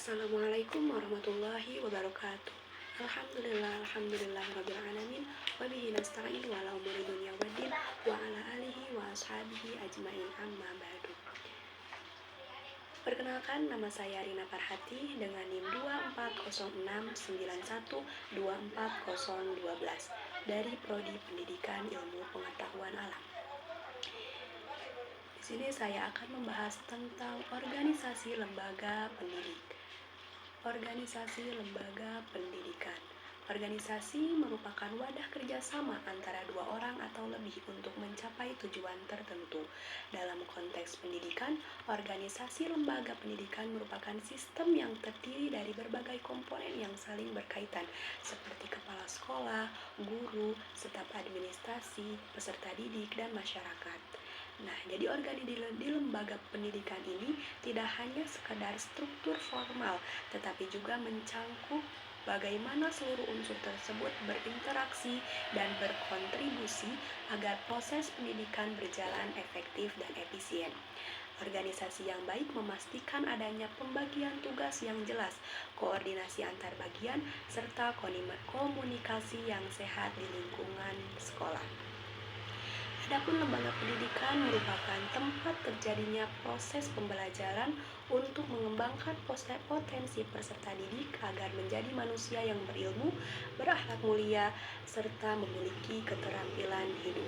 Assalamualaikum warahmatullahi wabarakatuh. Alhamdulillah alamin wa bihi nasta'in wa ala umuri dunya waddin wa ala alihi wa ashabihi ajmain amma ba'du. Perkenalkan, nama saya Rina Farhati dengan NIM 240691240012 dari Prodi Pendidikan Ilmu Pengetahuan Alam. Di sini saya akan membahas tentang organisasi lembaga pendidik. Organisasi lembaga pendidikan. Organisasi merupakan wadah kerjasama antara dua orang atau lebih untuk mencapai tujuan tertentu. Dalam konteks pendidikan, organisasi lembaga pendidikan merupakan sistem yang terdiri dari berbagai komponen yang saling berkaitan, seperti kepala sekolah, guru, staf administrasi, peserta didik, dan masyarakat. Nah, jadi di lembaga pendidikan ini tidak hanya sekedar struktur formal, tetapi juga mencangkup bagaimana seluruh unsur tersebut berinteraksi dan berkontribusi agar proses pendidikan berjalan efektif dan efisien. Organisasi yang baik memastikan adanya pembagian tugas yang jelas, koordinasi antar bagian, serta komunikasi yang sehat di lingkungan sekolah. Adapun lembaga pendidikan merupakan tempat terjadinya proses pembelajaran untuk mengembangkan potensi peserta didik agar menjadi manusia yang berilmu, berakhlak mulia, serta memiliki keterampilan hidup.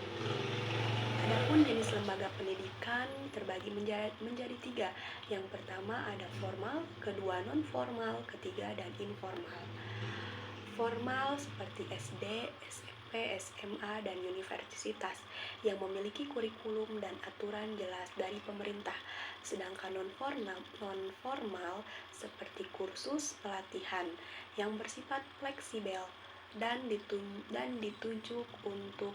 Adapun jenis lembaga pendidikan terbagi menjadi tiga. Yang pertama ada formal, kedua non formal, ketiga dan informal. Formal seperti SD, SMP, SMA, dan universitas yang memiliki kurikulum dan aturan jelas dari pemerintah. Sedangkan non-formal seperti kursus pelatihan yang bersifat fleksibel dan ditujuk untuk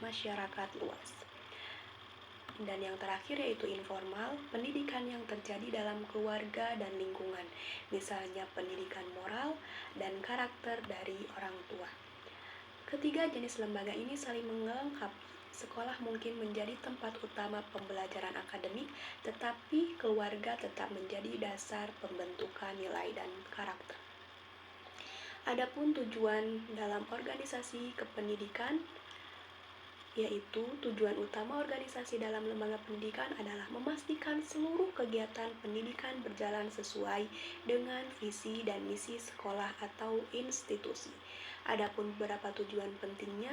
masyarakat luas. Dan yang terakhir yaitu informal, pendidikan yang terjadi dalam keluarga dan lingkungan, misalnya pendidikan moral dan karakter dari orang tua. Ketiga jenis lembaga ini saling melengkapi. Sekolah mungkin menjadi tempat utama pembelajaran akademik, tetapi keluarga tetap menjadi dasar pembentukan nilai dan karakter. Adapun tujuan dalam organisasi kependidikan, yaitu tujuan utama organisasi dalam lembaga pendidikan adalah memastikan seluruh kegiatan pendidikan berjalan sesuai dengan visi dan misi sekolah atau institusi. Adapun beberapa tujuan pentingnya,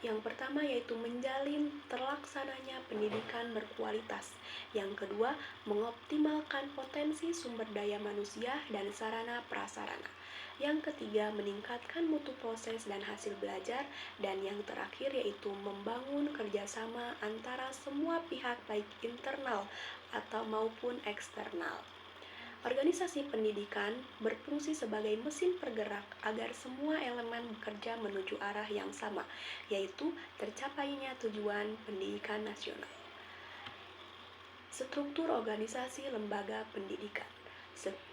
yang pertama yaitu menjalin terlaksananya pendidikan berkualitas. Yang kedua, mengoptimalkan potensi sumber daya manusia dan sarana prasarana. Yang ketiga, meningkatkan mutu proses dan hasil belajar. Dan yang terakhir yaitu membangun kerjasama antara semua pihak baik internal atau maupun eksternal. Organisasi pendidikan berfungsi sebagai mesin pergerak agar semua elemen bekerja menuju arah yang sama, yaitu tercapainya tujuan pendidikan nasional. Struktur organisasi lembaga pendidikan.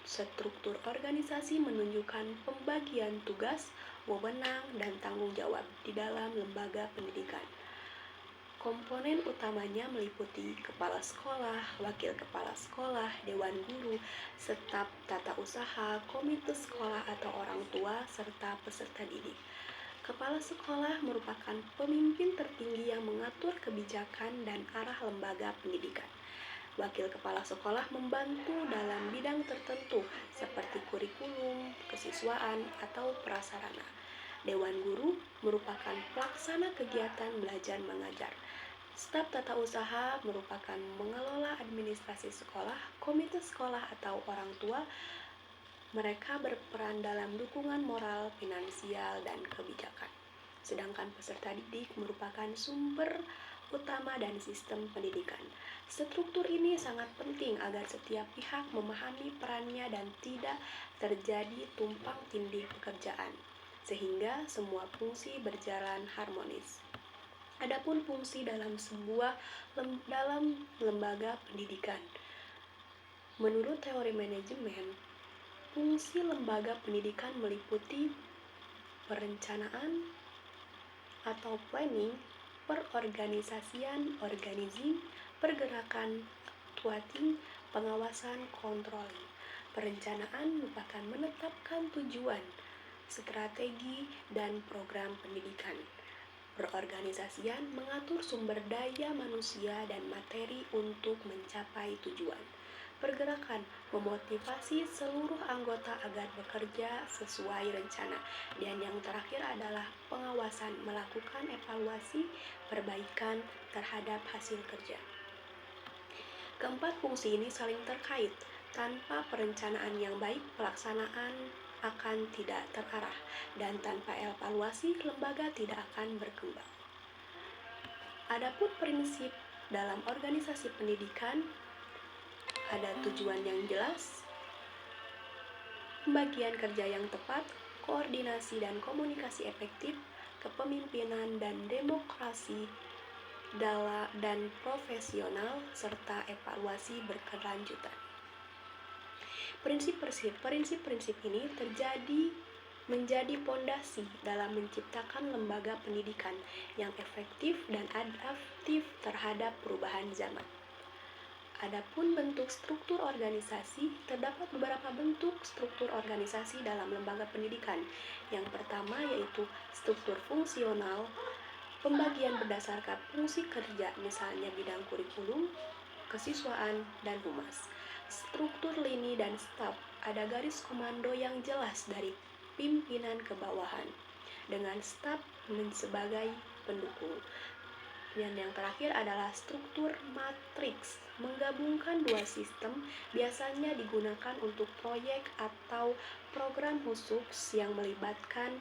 Struktur organisasi menunjukkan pembagian tugas, wewenang, dan tanggung jawab di dalam lembaga pendidikan. Komponen utamanya meliputi kepala sekolah, wakil kepala sekolah, dewan guru, staf tata usaha, komite sekolah atau orang tua, serta peserta didik. Kepala sekolah merupakan pemimpin tertinggi yang mengatur kebijakan dan arah lembaga pendidikan. Wakil kepala sekolah membantu dalam bidang tertentu seperti kurikulum, kesiswaan, atau prasarana. Dewan guru merupakan pelaksana kegiatan belajar mengajar. Staf tata usaha merupakan mengelola administrasi sekolah, komite sekolah atau orang tua. Mereka berperan dalam dukungan moral, finansial, dan kebijakan. Sedangkan peserta didik merupakan sumber utama dan sistem pendidikan. Struktur ini sangat penting agar setiap pihak memahami perannya dan tidak terjadi tumpang tindih pekerjaan, sehingga semua fungsi berjalan harmonis. Adapun fungsi dalam lembaga pendidikan. Menurut teori manajemen, fungsi lembaga pendidikan meliputi perencanaan atau planning, perorganisasian, organizing, pergerakan, actuating, pengawasan, controlling. Perencanaan merupakan menetapkan tujuan, strategi, dan program pendidikan. Perorganisasian mengatur sumber daya manusia dan materi untuk mencapai tujuan. Pergerakan memotivasi seluruh anggota agar bekerja sesuai rencana. Dan yang terakhir adalah pengawasan, melakukan evaluasi perbaikan terhadap hasil kerja. Keempat fungsi ini saling terkait. Tanpa perencanaan yang baik, pelaksanaan akan tidak terarah, dan tanpa evaluasi, lembaga tidak akan berkembang. Adapun prinsip dalam organisasi pendidikan, ada tujuan yang jelas, pembagian kerja yang tepat, koordinasi dan komunikasi efektif, kepemimpinan dan demokrasi dan profesional, serta evaluasi berkelanjutan. Prinsip-prinsip ini menjadi pondasi dalam menciptakan lembaga pendidikan yang efektif dan adaptif terhadap perubahan zaman. Adapun bentuk struktur organisasi, terdapat beberapa bentuk struktur organisasi dalam lembaga pendidikan. Yang pertama yaitu struktur fungsional, pembagian berdasarkan fungsi kerja, misalnya bidang kurikulum, kesiswaan, dan humas. Struktur lini dan staf, ada garis komando yang jelas dari pimpinan ke bawahan, dengan staf sebagai pendukung. Dan yang terakhir adalah struktur matriks, menggabungkan dua sistem, biasanya digunakan untuk proyek atau program khusus yang melibatkan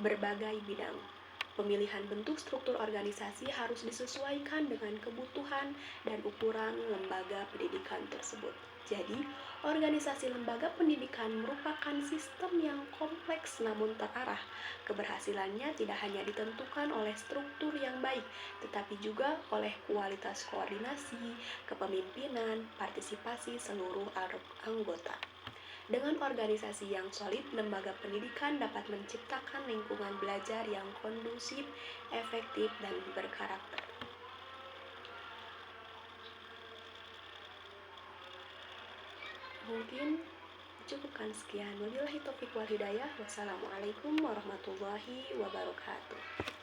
berbagai bidang. Pemilihan bentuk struktur organisasi harus disesuaikan dengan kebutuhan dan ukuran lembaga pendidikan tersebut. Jadi, organisasi lembaga pendidikan merupakan sistem yang kompleks namun terarah. Keberhasilannya tidak hanya ditentukan oleh struktur yang baik, tetapi juga oleh kualitas koordinasi, kepemimpinan, partisipasi seluruh anggota. Dengan organisasi yang solid, lembaga pendidikan dapat menciptakan lingkungan belajar yang kondusif, efektif, dan berkarakter. Mungkin cukupkan sekian. Wabillahi taufiq wal hidayah. Wassalamualaikum warahmatullahi wabarakatuh.